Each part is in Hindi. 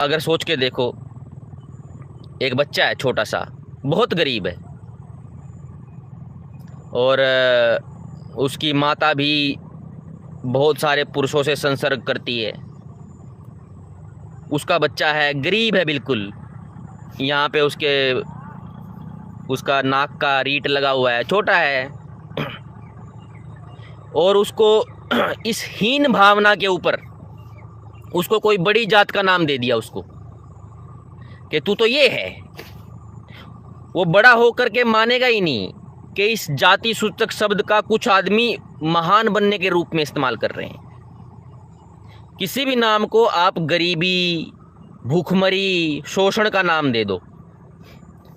अगर सोच के देखो, एक बच्चा है छोटा सा, बहुत गरीब है, और उसकी माता भी बहुत सारे पुरुषों से संसर्ग करती है। उसका बच्चा है, गरीब है बिल्कुल, यहाँ पे उसका नाक का रीट लगा हुआ है, छोटा है, और उसको इस हीन भावना के ऊपर उसको कोई बड़ी जात का नाम दे दिया उसको कि तू तो ये है। वो बड़ा होकर के मानेगा ही नहीं कि इस जाति सूचक शब्द का कुछ आदमी महान बनने के रूप में इस्तेमाल कर रहे हैं। किसी भी नाम को आप गरीबी, भूखमरी, शोषण का नाम दे दो,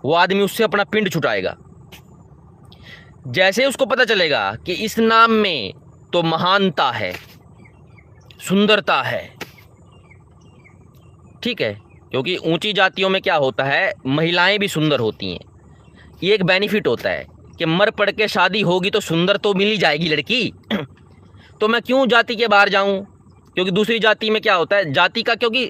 वो आदमी उससे अपना पिंड छुटाएगा। जैसे उसको पता चलेगा कि इस नाम में तो महानता है, सुंदरता है, ठीक है, क्योंकि ऊंची जातियों में क्या होता है, महिलाएं भी सुंदर होती हैं। ये एक बेनिफिट होता है कि मर पड़ के शादी होगी तो सुंदर तो मिल ही जाएगी लड़की। तो मैं क्यों जाति के बाहर जाऊं? क्योंकि दूसरी जाति में क्या होता है, जाति का क्योंकि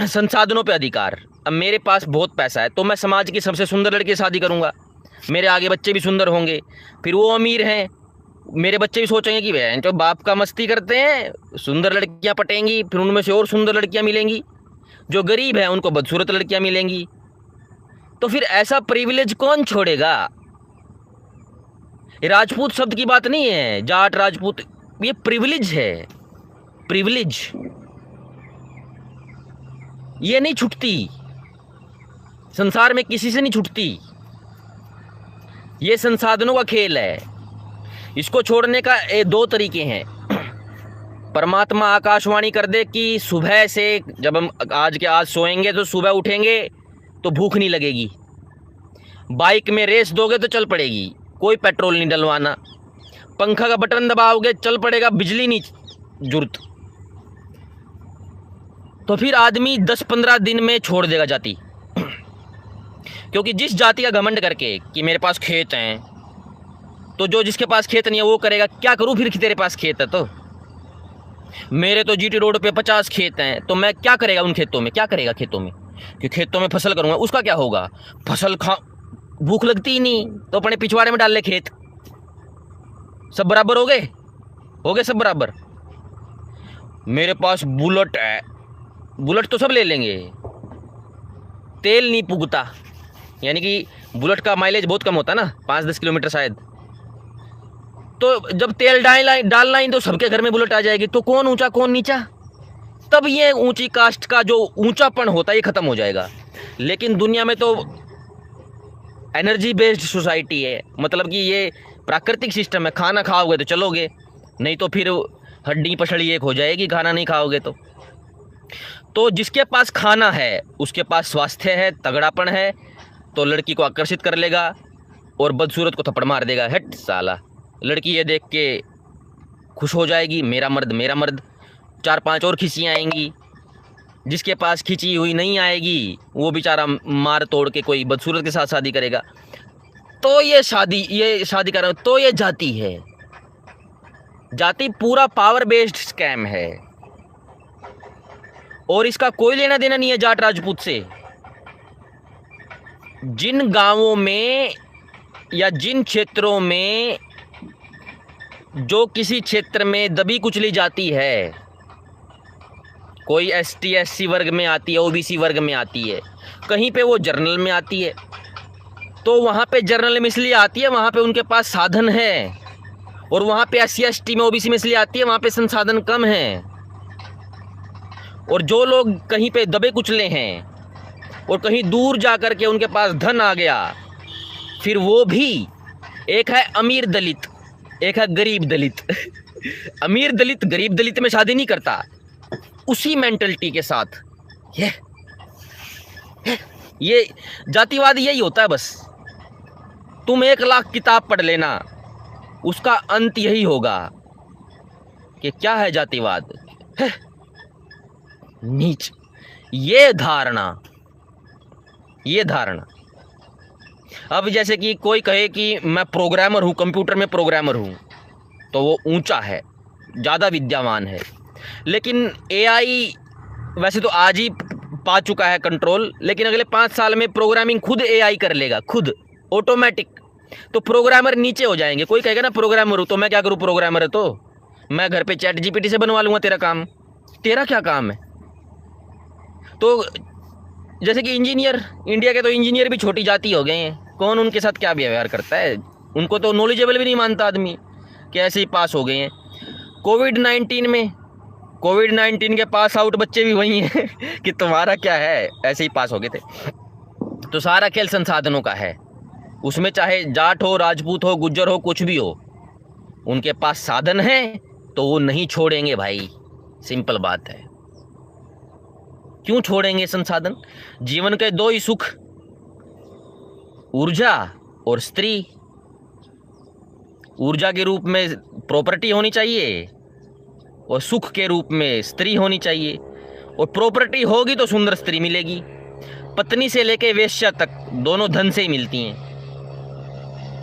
संसाधनों पे अधिकार। अब मेरे पास बहुत पैसा है तो मैं समाज की सबसे सुंदर लड़की से शादी करूंगा, मेरे आगे बच्चे भी सुंदर होंगे, फिर वो अमीर हैं, मेरे बच्चे भी सोचेंगे कि बहन जो बाप का मस्ती करते हैं, सुंदर लड़कियां पटेंगी, फिर उनमें से और सुंदर लड़कियां मिलेंगी। जो गरीब है उनको बदसूरत लड़कियां मिलेंगी। तो फिर ऐसा प्रिविलेज कौन छोड़ेगा? ये राजपूत शब्द की बात नहीं है, जाट राजपूत, ये प्रिविलेज है, प्रिविलेज। ये नहीं छूटती, संसार में किसी से नहीं छूटती। ये संसाधनों का खेल है। इसको छोड़ने का दो तरीके हैं। परमात्मा आकाशवाणी कर दे कि सुबह से जब हम आज सोएंगे तो सुबह उठेंगे तो भूख नहीं लगेगी, बाइक में रेस दोगे तो चल पड़ेगी, कोई पेट्रोल नहीं डलवाना, पंखा का बटन दबाओगे चल पड़ेगा, बिजली नहीं जरूरत। तो फिर आदमी 10-15 दिन में छोड़ देगा जाति। क्योंकि जिस जाति का घमंड करके कि मेरे पास खेत हैं, तो जो जिसके पास खेत नहीं है वो करेगा क्या करूं फिर कि तेरे पास खेत है तो, मेरे तो जीटी रोड पे 50 खेत हैं, तो मैं क्या करेगा उन खेतों में, क्या करेगा खेतों में, कि खेतों में फसल करूंगा, उसका क्या होगा, फसल भूख लगती ही नहीं तो अपने पिछवाड़े में डाल ले खेत, सब बराबर हो गए सब बराबर। मेरे पास बुलेट है, बुलेट तो सब ले लेंगे, तेल नहीं पुगता, यानी कि बुलेट का माइलेज बहुत कम होता है ना, 5-10 किलोमीटर शायद, तो जब तेल डालना ही तो सबके घर में बुलेट आ जाएगी, तो कौन ऊंचा कौन नीचा, तब ये ऊंची कास्ट का जो ऊंचापन होता है ये खत्म हो जाएगा। लेकिन दुनिया में तो एनर्जी बेस्ड सोसाइटी है, मतलब कि ये प्राकृतिक सिस्टम है, खाना खाओगे तो चलोगे, नहीं तो फिर हड्डी पसड़ी एक हो जाएगी खाना नहीं खाओगे तो जिसके पास खाना है उसके पास स्वास्थ्य है, तगड़ापन है, तो लड़की को आकर्षित कर लेगा और बदसूरत को थप्पड़ मार देगा, हट साला। लड़की ये देख के खुश हो जाएगी, मेरा मर्द मेरा मर्द, 4-5 और खिंचियाँ आएंगी। जिसके पास खिंची हुई नहीं आएगी वो बेचारा मार तोड़ के कोई बदसूरत के साथ शादी करेगा। तो ये शादी कर रहा हूँ, तो ये जाति है। जाति पूरा पावर बेस्ड स्कैम है और इसका कोई लेना देना नहीं है जाट राजपूत से। जिन गांवों में या जिन क्षेत्रों में जो किसी क्षेत्र में दबी कुचली जाती है, कोई ST SC वर्ग में आती है, OBC वर्ग में आती है, कहीं पे वो जर्नल में आती है, तो वहाँ पे जर्नल में इसलिए आती है वहाँ पे उनके पास साधन है, और वहाँ पे SC ST में OBC में इसलिए आती है वहाँ पे संसाधन कम है। और जो लोग कहीं पे दबे कुचले हैं और कहीं दूर जा कर के उनके पास धन आ गया, फिर वो भी, एक है अमीर दलित, एक है गरीब दलित। अमीर दलित गरीब दलित में शादी नहीं करता, उसी मेंटलिटी के साथ। ये जातिवाद यही होता है बस। तुम 1 लाख किताब पढ़ लेना, उसका अंत यही होगा कि क्या है जातिवाद, नीच। ये धारणा अब जैसे कि कोई कहे कि मैं प्रोग्रामर हूँ, कंप्यूटर में प्रोग्रामर हूँ, तो वो ऊंचा है, ज़्यादा विद्यावान है। लेकिन AI वैसे तो आज ही पा चुका है कंट्रोल, लेकिन अगले 5 साल में प्रोग्रामिंग खुद एआई कर लेगा, खुद ऑटोमेटिक। तो प्रोग्रामर नीचे हो जाएंगे। कोई कहेगा ना प्रोग्रामर हूँ, तो मैं क्या करूँ, प्रोग्रामर है तो मैं घर पे चैट जीपीटी से बनवा लूँगा तेरा काम। तेरा क्या काम है? तो जैसे कि इंजीनियर, इंडिया के तो इंजीनियर भी छोटी जाति हो गए हैं। कौन उनके साथ क्या व्यवहार करता है, उनको तो नॉलेजेबल भी नहीं मानता आदमी कि ऐसे ही पास हो गए हैं। कोविड-19 के पास आउट बच्चे भी वही हैं कि तुम्हारा क्या है, ऐसे ही पास हो गए थे। तो सारा खेल संसाधनों का है, उसमें चाहे जाट हो, राजपूत हो, गुज्जर हो, कुछ भी हो, उनके पास साधन है तो वो नहीं छोड़ेंगे भाई, सिंपल बात है। क्यों छोड़ेंगे संसाधन? जीवन के 2 ही सुख, ऊर्जा और स्त्री। ऊर्जा के रूप में प्रॉपर्टी होनी चाहिए और सुख के रूप में स्त्री होनी चाहिए। और प्रॉपर्टी होगी तो सुंदर स्त्री मिलेगी। पत्नी से लेके वेश्या तक दोनों धन से ही मिलती हैं।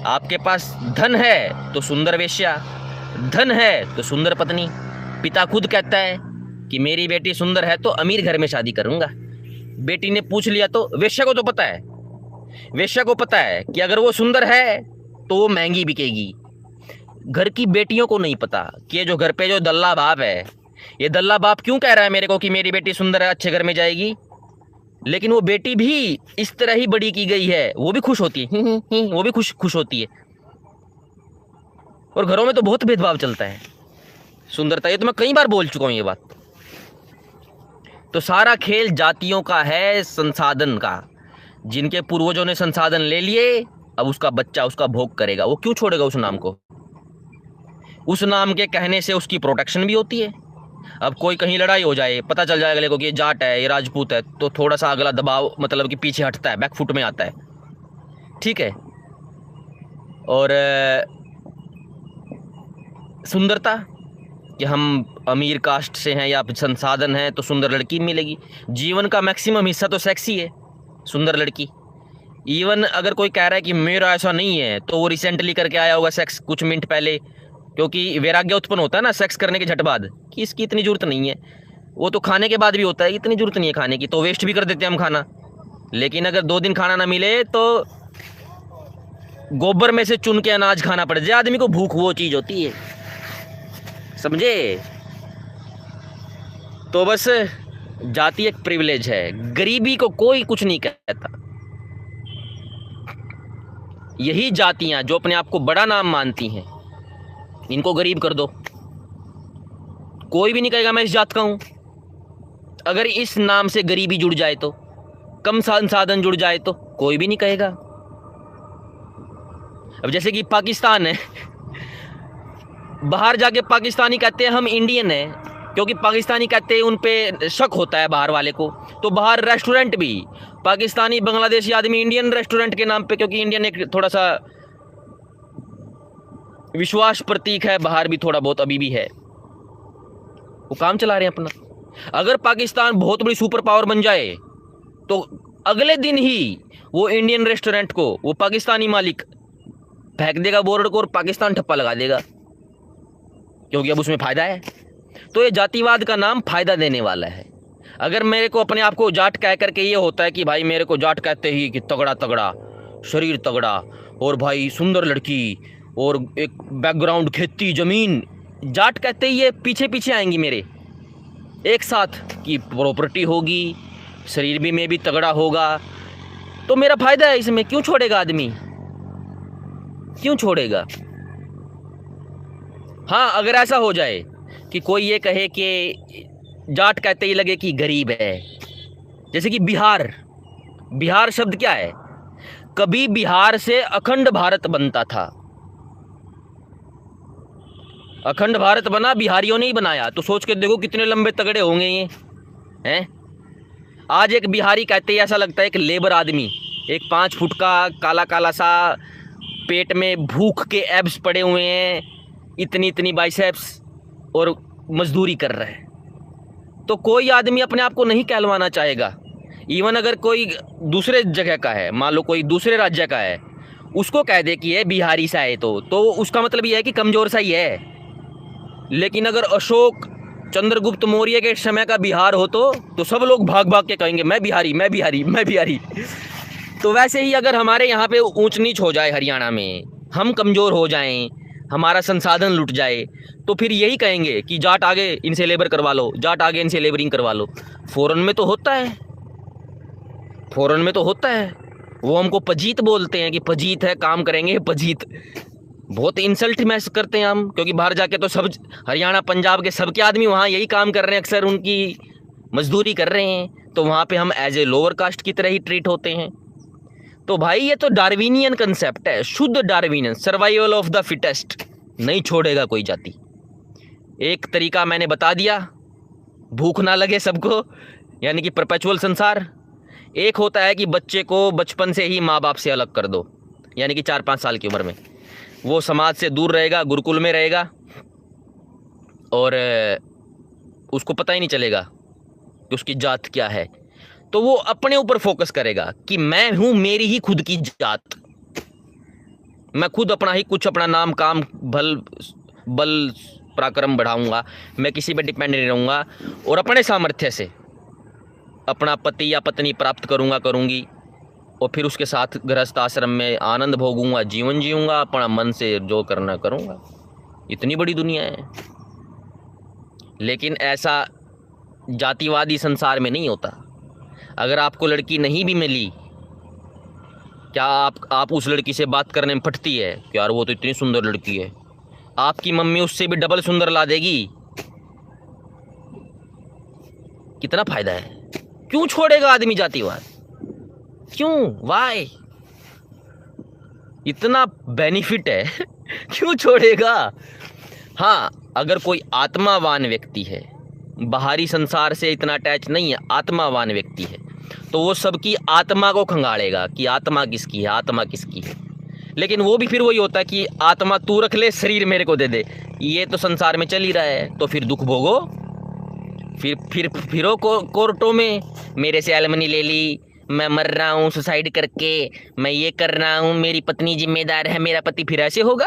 आपके पास धन है तो सुंदर वेश्या, धन है तो सुंदर पत्नी। पिता खुद कहता है कि मेरी बेटी सुंदर है तो अमीर घर में शादी करूंगा। बेटी ने पूछ लिया तो वेश्या को तो पता है, वेश्या को पता है कि अगर वो सुंदर है तो वो महंगी बिकेगी। घर की बेटियों को नहीं पता कि ये जो घर पे जो दल्ला बाप है, ये दल्ला बाप क्यों कह रहा है मेरे को कि मेरी बेटी सुंदर है, अच्छे घर में जाएगी। लेकिन वो बेटी भी इस तरह ही बड़ी की गई है, वो भी खुश होती है, वो भी खुश होती है। और घरों में तो बहुत भेदभाव चलता है सुंदरता, ये तो मैं कई बार बोल चुका हूं ये बात। तो सारा खेल जातियों का है, संसाधन का। जिनके पूर्वजों ने संसाधन ले लिए, अब उसका बच्चा उसका भोग करेगा। वो क्यों छोड़ेगा उस नाम को? उस नाम के कहने से उसकी प्रोटेक्शन भी होती है। अब कोई कहीं लड़ाई हो जाए, पता चल जाएगा अगले को कि ये जाट है, ये राजपूत है, तो थोड़ा सा अगला दबाव, मतलब कि पीछे हटता है, बैकफुट में आता है, ठीक है। और सुंदरता कि हम अमीर कास्ट से हैं या संसाधन हैं तो सुंदर लड़की मिलेगी। जीवन का मैक्सिमम हिस्सा तो सेक्स ही है, सुंदर लड़की। इवन अगर कोई कह रहा है कि मेरा ऐसा नहीं है, तो वो रिसेंटली करके आया होगा सेक्स कुछ मिनट पहले, क्योंकि वैराग्य उत्पन्न होता है ना सेक्स करने के झट बाद कि इसकी इतनी ज़रूरत नहीं है। वो तो खाने के बाद भी होता है, इतनी ज़रूरत नहीं है खाने की, तो वेस्ट भी कर देते हैं हम खाना। लेकिन अगर 2 दिन खाना ना मिले तो गोबर में से चुन के अनाज खाना पड़ जाए आदमी को, भूख वो चीज़ होती है, समझे। तो बस जाति एक प्रिविलेज है, गरीबी को कोई कुछ नहीं कहता। यही जातियां जो अपने आप को बड़ा नाम मानती हैं, इनको गरीब कर दो, कोई भी नहीं कहेगा मैं इस जात का हूं। अगर इस नाम से गरीबी जुड़ जाए तो, कम संसाधन जुड़ जाए तो कोई भी नहीं कहेगा। अब जैसे कि पाकिस्तान है, बाहर जाके पाकिस्तानी कहते हैं हम इंडियन हैं, क्योंकि पाकिस्तानी कहते हैं उन पे शक होता है बाहर वाले को। तो बाहर रेस्टोरेंट भी पाकिस्तानी बांग्लादेशी आदमी इंडियन रेस्टोरेंट के नाम पे, क्योंकि इंडियन एक थोड़ा सा विश्वास प्रतीक है, बाहर भी थोड़ा बहुत अभी भी है, वो काम चला रहे हैं अपना। अगर पाकिस्तान बहुत बड़ी सुपर पावर बन जाए तो अगले दिन ही वो इंडियन रेस्टोरेंट को वो पाकिस्तानी मालिक फेंक देगा बोर्ड को और पाकिस्तान ठप्पा लगा देगा, क्योंकि अब उसमें फ़ायदा है। तो ये जातिवाद का नाम फ़ायदा देने वाला है। अगर मेरे को अपने आप को जाट कह करके ये होता है कि भाई मेरे को जाट कहते ही कि तगड़ा तगड़ा शरीर, तगड़ा और भाई सुंदर लड़की और एक बैकग्राउंड खेती ज़मीन, जाट कहते ही ये पीछे पीछे आएंगी मेरे एक साथ कि प्रॉपर्टी होगी, शरीर भी में भी तगड़ा होगा, तो मेरा फ़ायदा है इसमें। क्यों छोड़ेगा आदमी, क्यों छोड़ेगा? हाँ, अगर ऐसा हो जाए कि कोई ये कहे कि जाट कहते ही लगे कि गरीब है, जैसे कि बिहार, बिहार शब्द क्या है? कभी बिहार से अखंड भारत बनता था, अखंड भारत बना बिहारियों ने ही बनाया। तो सोच के देखो कितने लंबे तगड़े होंगे ये हैं। आज एक बिहारी कहते ही ऐसा लगता है एक लेबर आदमी, एक 5 फुट का काला काला सा, पेट में भूख के एब्स पड़े हुए हैं, इतनी इतनी बाइसेप्स, और मजदूरी कर रहा है। तो कोई आदमी अपने आप को नहीं कहलवाना चाहेगा। इवन अगर कोई दूसरे जगह का है, मान लो कोई दूसरे राज्य का है, उसको कह दे कि ये बिहारी सा है तो उसका मतलब ये है कि कमज़ोर सा ही है। लेकिन अगर अशोक चंद्रगुप्त मौर्य के समय का बिहार हो तो सब लोग भाग भाग के कहेंगे मैं बिहारी, मैं बिहारी, मैं बिहारी। तो वैसे ही अगर हमारे यहाँ पे ऊंच नीच हो जाए हरियाणा में, हम कमज़ोर हो जाएं, हमारा संसाधन लुट जाए, तो फिर यही कहेंगे कि जाट आगे इनसे लेबर करवा लो, जाट आगे इनसे लेबरिंग करवा लो। फ़ौरन में तो होता है, फ़ौरन में तो होता है। वो हमको पजीत बोलते हैं कि पजीत है, काम करेंगे पजीत। बहुत इंसल्ट महसूस करते हैं हम, क्योंकि बाहर जाके तो सब हरियाणा पंजाब के सबके आदमी वहाँ यही काम कर रहे हैं, अक्सर उनकी मजदूरी कर रहे हैं, तो वहाँ पे हम एज ए लोअर कास्ट की तरह ही ट्रीट होते हैं। तो भाई ये तो डार्विनियन कंसेप्ट है, शुद्ध Darwinian, survival of the fittest. नहीं छोड़ेगा कोई जाति। एक तरीका मैंने बता दिया, भूख ना लगे सबको, यानी कि परपेचुअल संसार। एक होता है कि बच्चे को बचपन से ही माँ बाप से अलग कर दो, यानी कि 4-5 साल की उम्र में वो समाज से दूर रहेगा, गुरुकुल में रहेगा, और उसको पता ही नहीं चलेगा कि उसकी जात क्या है। तो वो अपने ऊपर फोकस करेगा कि मैं हूँ मेरी ही खुद की जात, मैं खुद अपना ही कुछ अपना नाम काम बल पराक्रम बढ़ाऊंगा, मैं किसी पे डिपेंड नहीं रहूँगा, और अपने सामर्थ्य से अपना पति या पत्नी प्राप्त करूँगी, और फिर उसके साथ गृहस्थ आश्रम में आनंद भोगूंगा, जीवन जीऊँगा, अपना मन से जो करना करूँगा। इतनी बड़ी दुनिया है। लेकिन ऐसा जातिवादी संसार में नहीं होता। अगर आपको लड़की नहीं भी मिली, क्या आप उस लड़की से बात करने में फटती है कि यार वो तो इतनी सुंदर लड़की है, आपकी मम्मी उससे भी डबल सुंदर ला देगी। कितना फायदा है। क्यों छोड़ेगा आदमी जातिवाद? क्यों? वाई? इतना बेनिफिट है क्यों छोड़ेगा? हाँ, अगर कोई आत्मावान व्यक्ति है, बाहरी संसार से इतना अटैच नहीं है, आत्मावान व्यक्ति है, तो वो सबकी आत्मा को खंगालेगा कि आत्मा किसकी है, आत्मा किसकी है। लेकिन वो भी फिर वही होता है कि आत्मा तू रख ले, शरीर मेरे को दे दे। ये तो संसार में चल ही रहा है, तो फिर दुख भोगो, फिरो कोर्टों में, मेरे से एलिमनी ले ली, मैं मर रहा हूँ सुसाइड करके, मैं ये कर रहा हूँ, मेरी पत्नी जिम्मेदार है, मेरा पति, फिर ऐसे होगा?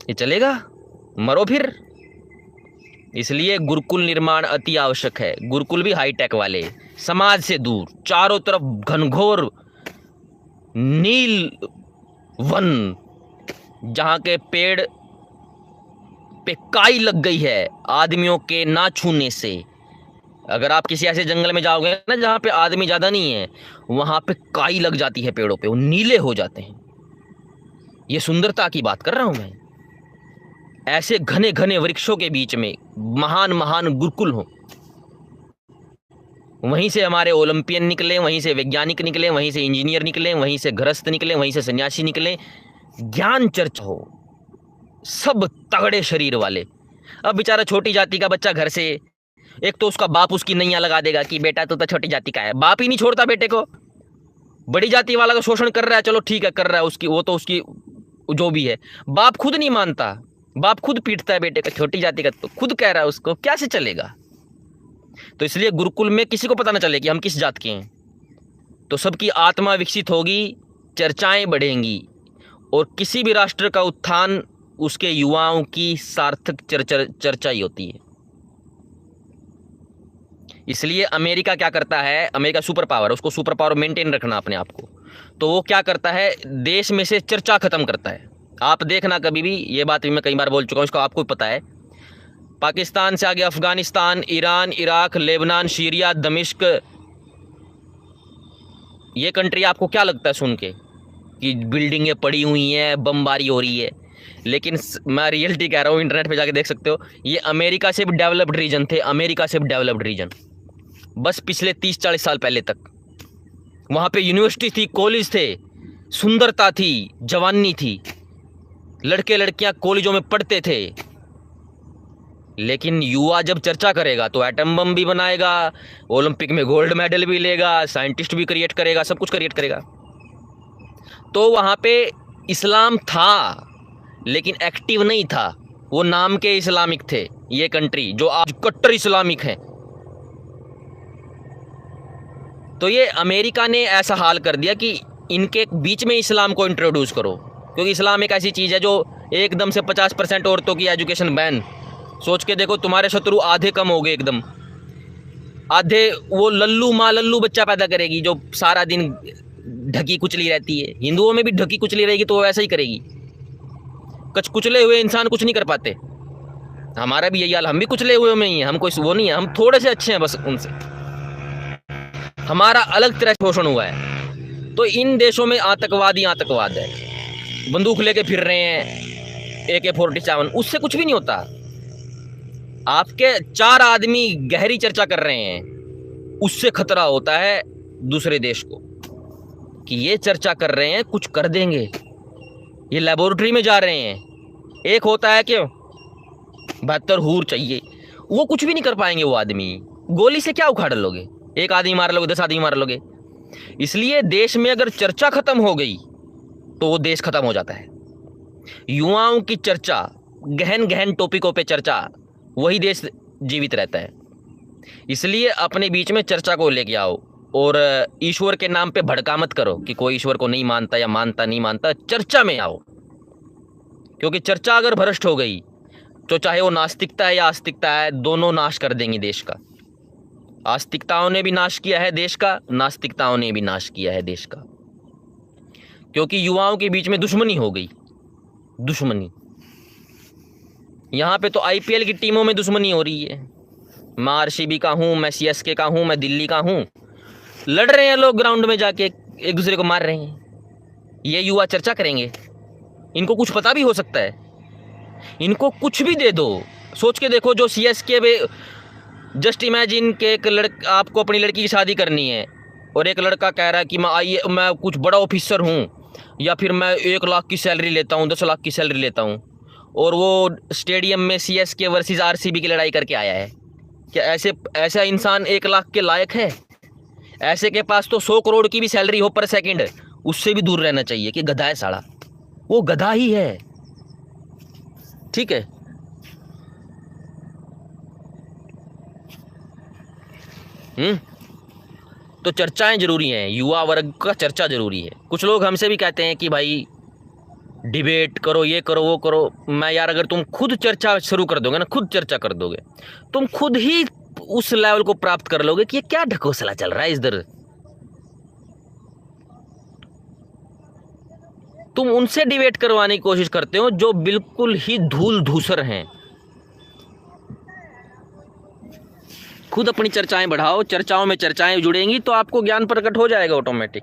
ये चलेगा? मरो फिर। इसलिए गुरुकुल निर्माण अति आवश्यक है। गुरुकुल भी हाईटेक वाले, समाज से दूर, चारों तरफ घनघोर नील वन, जहाँ के पेड़ पे काई लग गई है आदमियों के ना छूने से। अगर आप किसी ऐसे जंगल में जाओगे ना जहाँ पे आदमी ज़्यादा नहीं है, वहाँ पे काई लग जाती है पेड़ों पे, वो नीले हो जाते हैं। ये सुंदरता की बात कर रहा हूँ मैं। ऐसे घने घने वृक्षों के बीच में महान महान गुरुकुल हो। वहीं से हमारे ओलंपियन निकले, वहीं से वैज्ञानिक निकले, वहीं से इंजीनियर निकले, वहीं से गृहस्थ निकले, वहीं से सन्यासी निकले। ज्ञान चर्चा हो, सब तगड़े शरीर वाले। अब बेचारा छोटी जाति का बच्चा घर से, एक तो उसका बाप उसकी नैया लगा देगा कि बेटा तू तो छोटी जाति का है, बाप ही नहीं छोड़ता बेटे को। बड़ी जाति वाला तो शोषण कर रहा है, चलो ठीक है कर रहा है, उसकी वो तो उसकी जो भी है, बाप खुद नहीं मानता, बाप खुद पीटता है बेटे का, छोटी जाति का तो खुद कह रहा है उसको, क्या से चलेगा? तो इसलिए गुरुकुल में किसी को पता ना चले कि हम किस जात के हैं, तो सबकी आत्मा विकसित होगी, चर्चाएं बढ़ेंगी, और किसी भी राष्ट्र का उत्थान उसके युवाओं की सार्थक चर्चा ही होती है। इसलिए अमेरिका क्या करता है, अमेरिका सुपर पावर, उसको सुपर पावर मेंटेन रखना अपने आप को, तो वो क्या करता है, देश में से चर्चा खत्म करता है। आप देखना कभी भी, ये बात भी मैं कई बार बोल चुका हूँ, इसको आपको पता है, पाकिस्तान से आगे Afghanistan, Iran, Iraq, Lebanon, Syria, दमिश्क, ये कंट्री आपको क्या लगता है सुन के कि बिल्डिंगें पड़ी हुई हैं, बमबारी हो रही है? लेकिन मैं रियलिटी कह रहा हूँ, इंटरनेट पे जाके देख सकते हो, ये अमेरिका से भी डेवलप्ड रीजन थे, अमेरिका से भी डेवलप्ड रीजन, बस पिछले 30-40 साल पहले तक। वहाँ पे यूनिवर्सिटी थी, कॉलेज थे, सुंदरता थी, जवानी थी, लड़के लड़कियाँ कॉलेजों में पढ़ते थे। लेकिन युवा जब चर्चा करेगा तो एटम बम भी बनाएगा, ओलंपिक में गोल्ड मेडल भी लेगा, साइंटिस्ट भी क्रिएट करेगा, सब कुछ क्रिएट करेगा। तो वहाँ पे इस्लाम था लेकिन एक्टिव नहीं था, वो नाम के इस्लामिक थे। ये कंट्री जो आज कट्टर इस्लामिक है, तो ये अमेरिका ने ऐसा हाल कर दिया कि इनके बीच में इस्लाम को इंट्रोड्यूस करो, क्योंकि इस्लाम एक ऐसी चीज़ है जो एकदम से 50% औरतों की एजुकेशन बैन, सोच के देखो, तुम्हारे शत्रु आधे कम हो गए एकदम। आधे वो लल्लू माँ लल्लू बच्चा पैदा करेगी जो सारा दिन ढकी कुचली रहती है। हिंदुओं में भी ढकी कुचली रहेगी तो वो ऐसा ही करेगी। कुचले हुए इंसान कुछ नहीं कर पाते। हमारा भी यही हाल, हम भी कुचले हुए में ही हैं, हम कोई वो नहीं है, हम थोड़े से अच्छे हैं बस उनसे, हमारा अलग तरह शोषण हुआ है। तो इन देशों में आतंकवाद ही आतंकवाद है, बंदूक लेके फिर रहे हैं AK-47, उससे कुछ भी नहीं होता। आपके 4 आदमी गहरी चर्चा कर रहे हैं, उससे खतरा होता है दूसरे देश को कि ये चर्चा कर रहे हैं, कुछ कर देंगे, ये लेबोरेटरी में जा रहे हैं। एक होता है कि 72 हूर चाहिए, वो कुछ भी नहीं कर पाएंगे। वो आदमी गोली से क्या उखाड़ लोगे? एक आदमी मार लोगे, 10 आदमी मार लोगे। इसलिए देश में अगर चर्चा खत्म हो गई तो वो देश खत्म हो जाता है। युवाओं की चर्चा, गहन गहन टॉपिकों पे चर्चा, वही देश जीवित रहता है। इसलिए अपने बीच में चर्चा को लेके आओ और ईश्वर के नाम पे भड़का मत करो कि कोई ईश्वर को नहीं मानता या मानता नहीं मानता। चर्चा में आओ, क्योंकि चर्चा अगर भ्रष्ट हो गई तो चाहे वो नास्तिकता है या आस्तिकता है, दोनों नाश कर देंगी देश का। आस्तिकताओं ने भी नाश किया है देश का, नास्तिकताओं ने भी नाश किया है देश का, क्योंकि युवाओं के बीच में दुश्मनी हो गई। दुश्मनी यहाँ पे तो IPL की टीमों में दुश्मनी हो रही है। मैं RCB का हूँ, मैं CSK का हूँ, मैं दिल्ली का हूँ, लड़ रहे हैं लोग ग्राउंड में जाके, एक दूसरे को मार रहे हैं। ये युवा चर्चा करेंगे? इनको कुछ पता भी हो सकता है? इनको कुछ भी दे दो। सोच के देखो, जो CSK में, जस्ट इमेजिन के एक लड़का, आपको अपनी लड़की की शादी करनी है और एक लड़का कह रहा है कि मैं कुछ बड़ा ऑफिसर हूँ, या फिर मैं 1 लाख की सैलरी लेता हूँ, 10 लाख की सैलरी लेता हूँ, और वो स्टेडियम में CSK वर्सेस RCB की लड़ाई करके आया है। क्या ऐसा इंसान 1 लाख के लायक है? ऐसे के पास तो 100 करोड़ की भी सैलरी हो पर सेकंड, उससे भी दूर रहना चाहिए कि गधा है साला। वो गधा ही है, ठीक है। तो चर्चाएं जरूरी हैं, युवा वर्ग का चर्चा जरूरी है। कुछ लोग हमसे भी कहते हैं कि भाई डिबेट करो, ये करो, वो करो। मैं यार, अगर तुम खुद चर्चा शुरू कर दोगे ना, खुद चर्चा कर दोगे, तुम खुद ही उस लेवल को प्राप्त कर लोगे कि ये क्या ढकोसला चल रहा है इधर। तुम उनसे डिबेट करवाने की कोशिश करते हो जो बिल्कुल ही धूल धूसर हैं। खुद अपनी चर्चाएं बढ़ाओ, चर्चाओं में चर्चाएं जुड़ेंगी तो आपको ज्ञान प्रकट हो जाएगा ऑटोमेटिक।